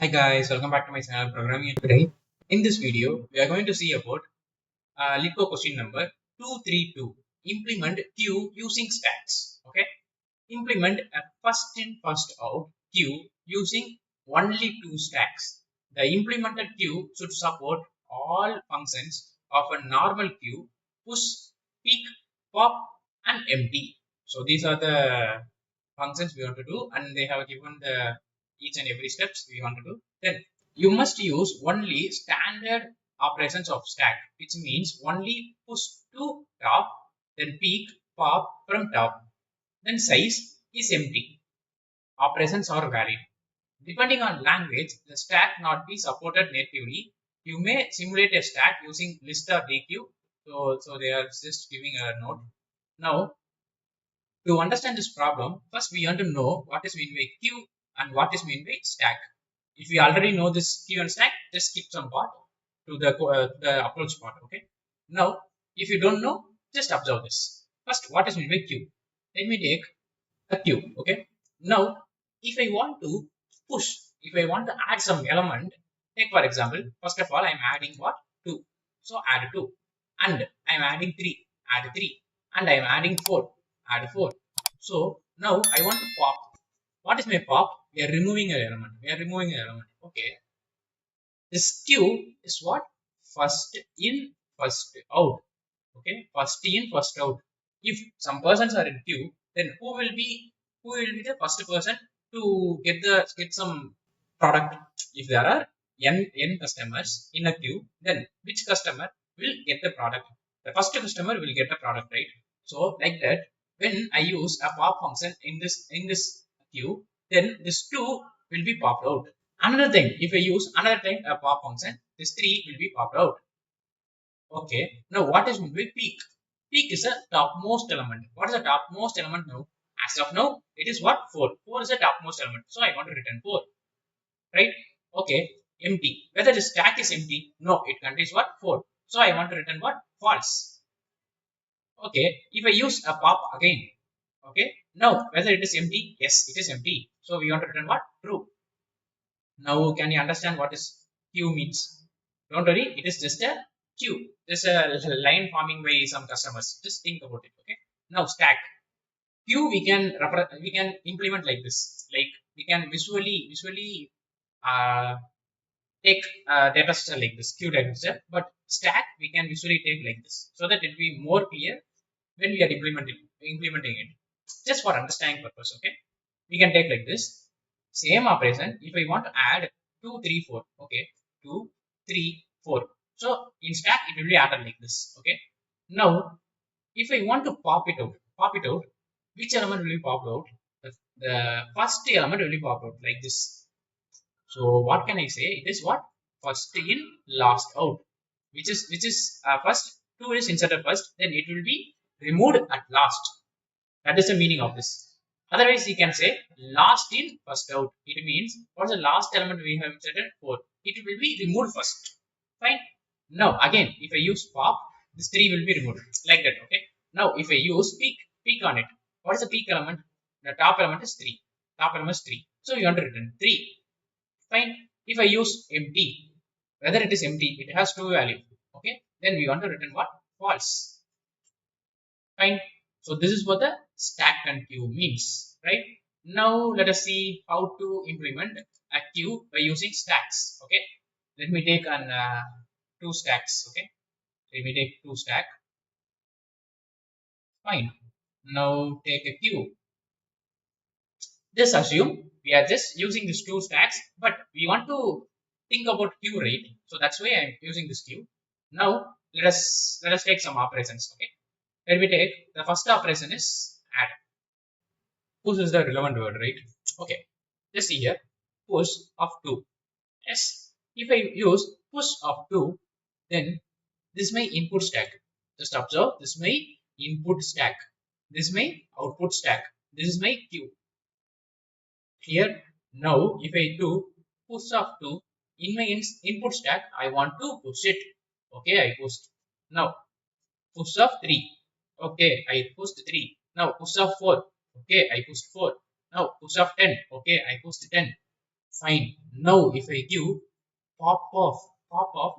Hi guys, welcome back to my channel Programming with Pirai. In this video, we are going to see about Leetcode question number 232. Implement queue using stacks. Okay, implement a first in first out queue using only two stacks. The implemented queue should support all functions of a normal queue: push, pick, pop, and empty. So these are the functions we want to do, and they have given the each and every steps we want to do. Then you must use only standard operations of stack, which means only push to top, then pick, pop from top, then size is empty. Operations are valid. Depending on language, the stack not be supported natively. You may simulate a stack using list or dequeue. So they are just giving a note. Now, to understand this problem, first we want to know what is meant by queue and what is meant by stack. If we already know this queue and stack, just skip some part to the approach part. Okay. Now, if you don't know, just observe this. First, what is meant by queue? Let me take a queue. Okay. Now, if I want to push, if I want to add some element, take for example, first of all, I'm adding what? 2. So add 2. And I'm adding 3. Add 3. And I'm adding 4. Add 4. So now I want to pop. What is my pop? We are removing an element. We are removing an element. Okay. This queue is what? First in, first out. Okay. First in, first out. If some persons are in queue, then who will be the first person to get some product? If there are n customers in a queue, then which customer will get the product? The first customer will get the product, right? So like that, when I use a pop function in this queue, then this 2 will be popped out. Another thing, if I use another thing a pop function, this 3 will be popped out. Okay. Now what is meant by peak? Peak is a topmost element. What is the topmost element now? As of now, it is what? 4. 4 is the topmost element. So I want to return 4. Right? Okay. Empty. Whether the stack is empty? No, it contains what? 4. So I want to return what? False. Okay. If I use a pop again. Okay. Now whether it is empty? Yes, it is empty. So we want to return what? True. Now can you understand what is queue means? Don't worry, it is just a queue. Just a line forming by some customers. Just think about it. Okay. Now stack. Queue we can implement like this. Like we can visually uh, take data structure like this, queue data structure. But stack we can visually take like this, so that it will be more clear when we are implementing it. Just for understanding purpose. Okay. We can take like this. Same operation. If I want to add 2, 3, 4. Okay. 2, 3, 4. So in stack it will be added like this. Okay. Now if I want to pop it out, which element will be popped out? The first element will be popped out like this. So what can I say? It is what? First in, last out. Which is first, 2 is inserted first, then it will be removed at last. That is the meaning of this. Otherwise, you can say last in, first out. It means what is the last element we have inserted? 4. It will be removed first. Fine. Now again, if I use pop, this 3 will be removed like that. Okay. Now if I use peak on it, what is the peak element? The top element is 3. Top element is 3. So you want to return 3. Fine. If I use empty, whether it is empty, it has 2 value. Okay. Then we want to return what? False. Fine. So this is what the stack and queue means, right? Now let us see how to implement a queue by using stacks. Okay. Let me take an 2 stacks. Okay. Let me take 2 stack. Fine. Now take a queue. Just assume we are just using these 2 stacks, but we want to think about queue, right? So that's why I'm using this queue. Now let us take some operations. Okay. Let me take the first operation is add. Push is the relevant word, right? Okay. Just see here. Push of 2. Yes. If I use push of 2, then this is my input stack. Just observe, this is my input stack. This is my output stack. This is my queue. Here, now if I do push of 2, in my input stack, I want to push it. Okay, I pushed. Now, push of 3. Okay, I pushed 3. Now, push of 4. Okay, I pushed 4. Now, push of 10. Okay, I pushed 10. Fine. Now if I give pop off,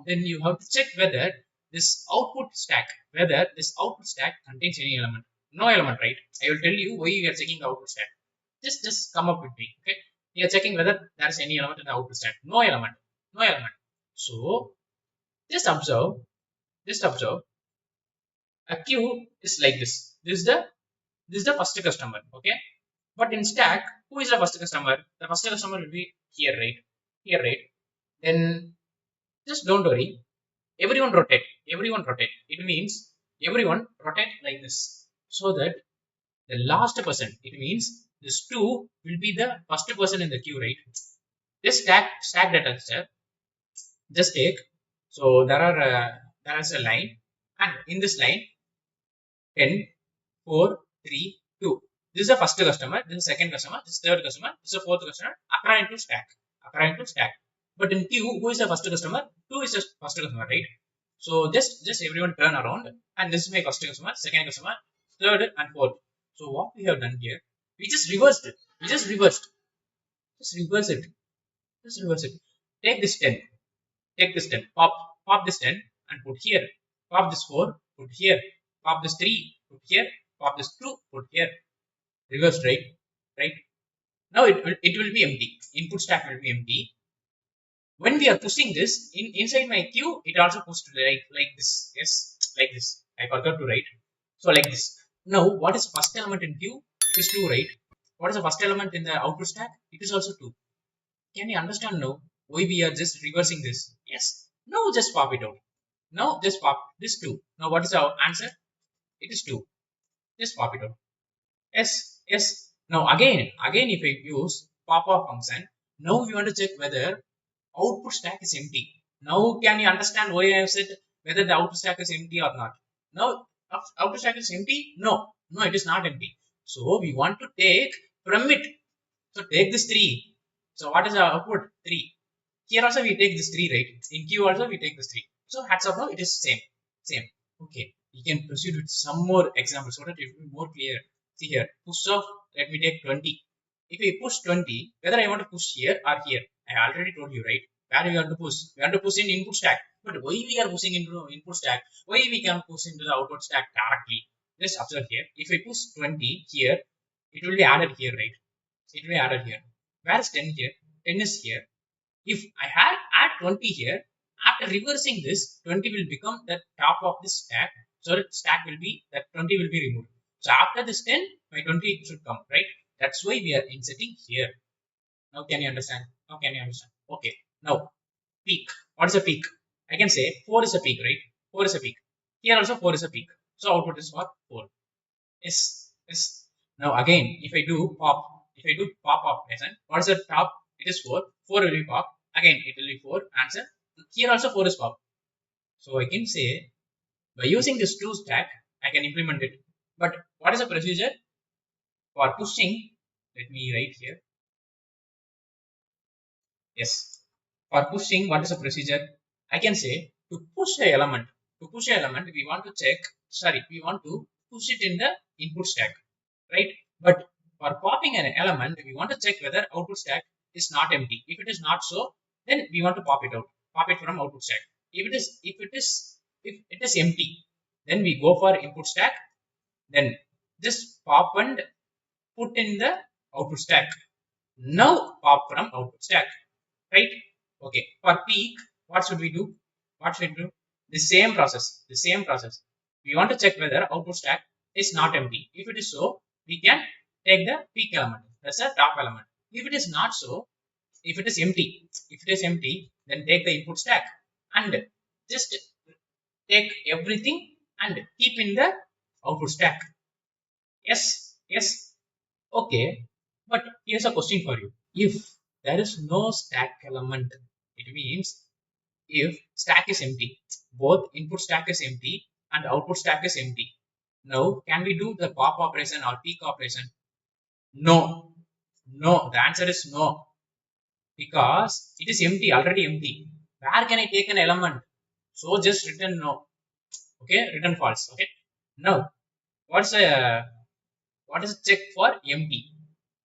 then you have to check whether this output stack, contains any element. No element, right? I will tell you why you are checking the output stack. Just come up with me. Okay. You are checking whether there is any element in the output stack. No element. No element. So just observe. Just observe. A queue is like this. This is the first customer. Okay. But in stack, who is the first customer? The first customer will be here, right? Here, right? Then just don't worry. Everyone rotate. Everyone rotate. It means everyone rotate like this. So that the last person, it means this 2 will be the first person in the queue, right? This stack data step, just take. So there is a line, and in this line 10, 4, 3, 2. This is the first customer, this is the second customer, this is the third customer, this is the fourth customer, according to stack. According to stack. But in queue, who is the first customer? 2 is the first customer, right? So just everyone turn around, and this is my first customer, second customer, third and fourth. So what we have done here, we just reversed it. We just reversed. Just reverse it. Just reverse it. Take this 10. Take this 10. Pop this 10 and put here. Pop this 4. Put here. Pop this 3. Put here. Pop this 2. Put here. Reverse, right? Right. Now it will be empty. Input stack will be empty. When we are pushing this inside my queue, it also pushed like this. Yes, like this. I forgot to write. So like this. Now what is the first element in queue? It is 2, right? What is the first element in the output stack? It is also 2. Can you understand now why we are just reversing this? Yes. Now just pop it out. Now just pop this 2. Now what is our answer? It is 2. Just pop it out. Yes. Yes. Now again if I use pop off function, now we want to check whether output stack is empty. Now can you understand why I have said whether the output stack is empty or not? Now output stack is empty? No. No, it is not empty. So we want to take from it. So take this 3. So what is our output? 3. Here also we take this 3, right? In Q also we take this 3. So hats off now, it is same. Same. Okay. You can proceed with some more examples so that it will be more clear. See here. Push off, let me take 20. If we push 20, whether I want to push here or here, I already told you, right? Where we want to push? We want to push in input stack. But why we are pushing into input stack? Why we can push into the output stack directly? Just observe here. If I push 20 here, it will be added here, right? It will be added here. Where is 10 here? 10 is here. If I add 20 here, after reversing this, 20 will become the top of this stack. So the stack will be, that 20 will be removed. So after this 10, my 20 should come, right? That's why we are inserting here. Now can you understand? Now can you understand? Okay. Now peak. What is a peak? I can say 4 is a peak, right? 4 is a peak. Here also 4 is a peak. So output is for 4. Yes. Yes. Now again, if I do pop operation, what is the top? It is 4. 4 will be pop. Again, it will be 4. Answer. Here also 4 is pop. So I can say by using this 2 stack, I can implement it. But what is the procedure? For pushing, let me write here. Yes. For pushing, what is the procedure? I can say to push a element. To push an element, we want to check. Sorry, we want to push it in the input stack, right? But for popping an element, we want to check whether output stack is not empty. If it is not so, then we want to pop it out. Pop it from output stack. If it is empty, then we go for input stack. Then just pop and put in the output stack. Now pop from output stack, right? Okay. For peak, what should we do? What should we do? The same process. The same process. We want to check whether output stack is not empty. If it is so, we can take the peak element. That's the top element. If it is not so, if it is empty, then take the input stack and just take everything and keep in the output stack. Yes, yes. Okay. But here's a question for you. If there is no stack element, it means if stack is empty, both input stack is empty and output stack is empty. Now, can we do the pop operation or peak operation? No. No. The answer is no. Because it is empty, already empty. Where can I take an element? So just return no. Okay, return false. Okay. Now, what is the check for empty?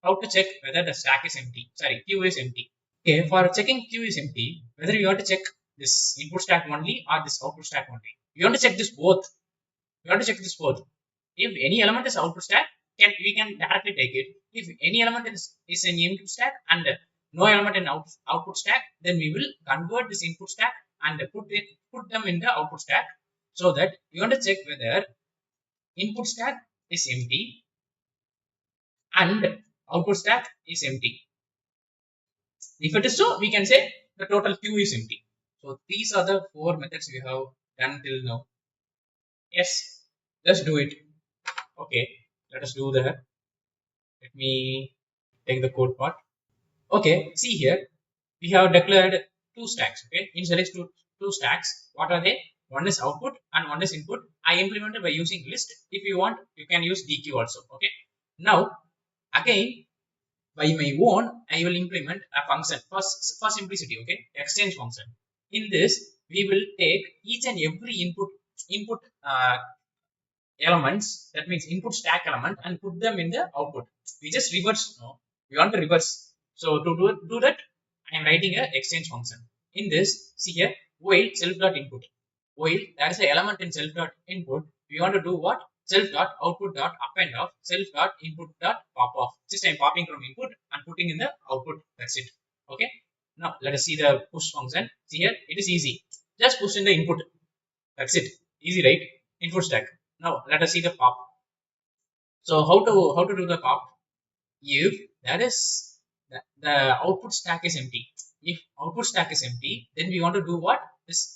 How to check whether the stack is empty? Sorry, queue is empty. Okay, for checking queue is empty, whether you want to check this input stack only or this output stack only. You want to check this both. You want to check this both. If any element is output stack, we can directly take it. If any element is in input stack and no element in output stack, then we will convert this input stack and put them in the output stack, so that you want to check whether input stack is empty and output stack is empty. If it is so, we can say the total queue is empty. So these are the 4 methods we have done till now. Yes, let's do it. Okay, let us do that. Let me take the code part. Okay, see here, we have declared 2 stacks. Okay, initialize two stacks. What are they? One is output and one is input. I implemented by using list. If you want, you can use DQ also. Okay, now again, by my own, I will implement a function for simplicity. Okay, exchange function. In this, we will take each and every input elements, that means input stack element, and put them in the output. We just reverse. No, we want to reverse. So to do that, I am writing a exchange function. In this, see here, while self.input. While there is an element in self.input, we want to do what? Self.output.append of self.input.pop-off. Just I am popping from input and putting in the output. That's it. Okay. Now let us see the push function. See here, it is easy. Just push in the input. That's it. Easy, right? Input stack. Now let us see the pop. So how to do the pop? If that is the output stack is empty. If output stack is empty, then we want to do what?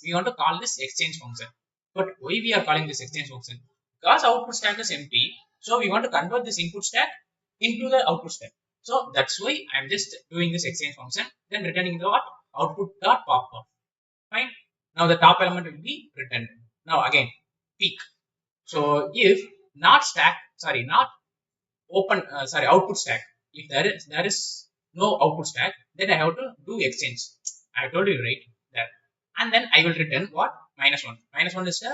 We want to call this exchange function. But why we are calling this exchange function? Because output stack is empty, so we want to convert this input stack into the output stack. So that's why I'm just doing this exchange function, then returning the what? Output dot pop off. Fine. Now the top element will be returned. Now again, peak. So if not output stack. If there is no output stack, then I have to do exchange. I told you, right? That, and then I will return what? -1. -1 is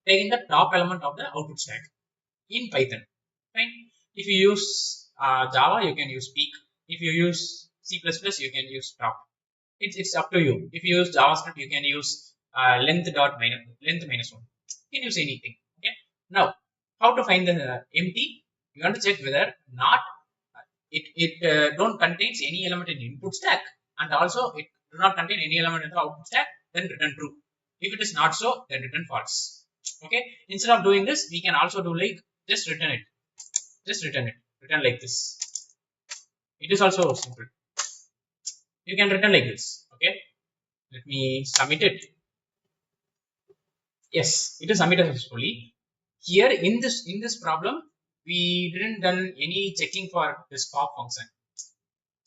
taking the top element of the output stack in Python. Fine. If you use Java, you can use peak. If you use C++, you can use top. It's up to you. If you use JavaScript, you can use length -1. You can use anything. Okay. Now, how to find the empty? You want to check whether not it don't contains any element in input stack, and also it do not contain any element in the output stack. Then return true. If it is not so, then return false. Okay. Instead of doing this, we can also do like just return it. Just return it. Return like this. It is also simple. You can return like this. Okay. Let me submit it. Yes, it is submitted successfully. Here in this problem, we didn't done any checking for this pop function.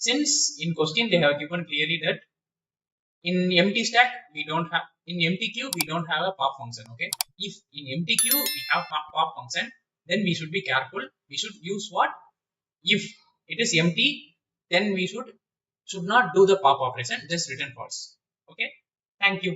Since in question they have given clearly that in empty stack we don't have, in empty queue we don't have a pop function. Okay, if in empty queue we have pop function, then we should be careful. We should use what? If it is empty, then we should not do the pop operation. Just return false. Okay. Thank you.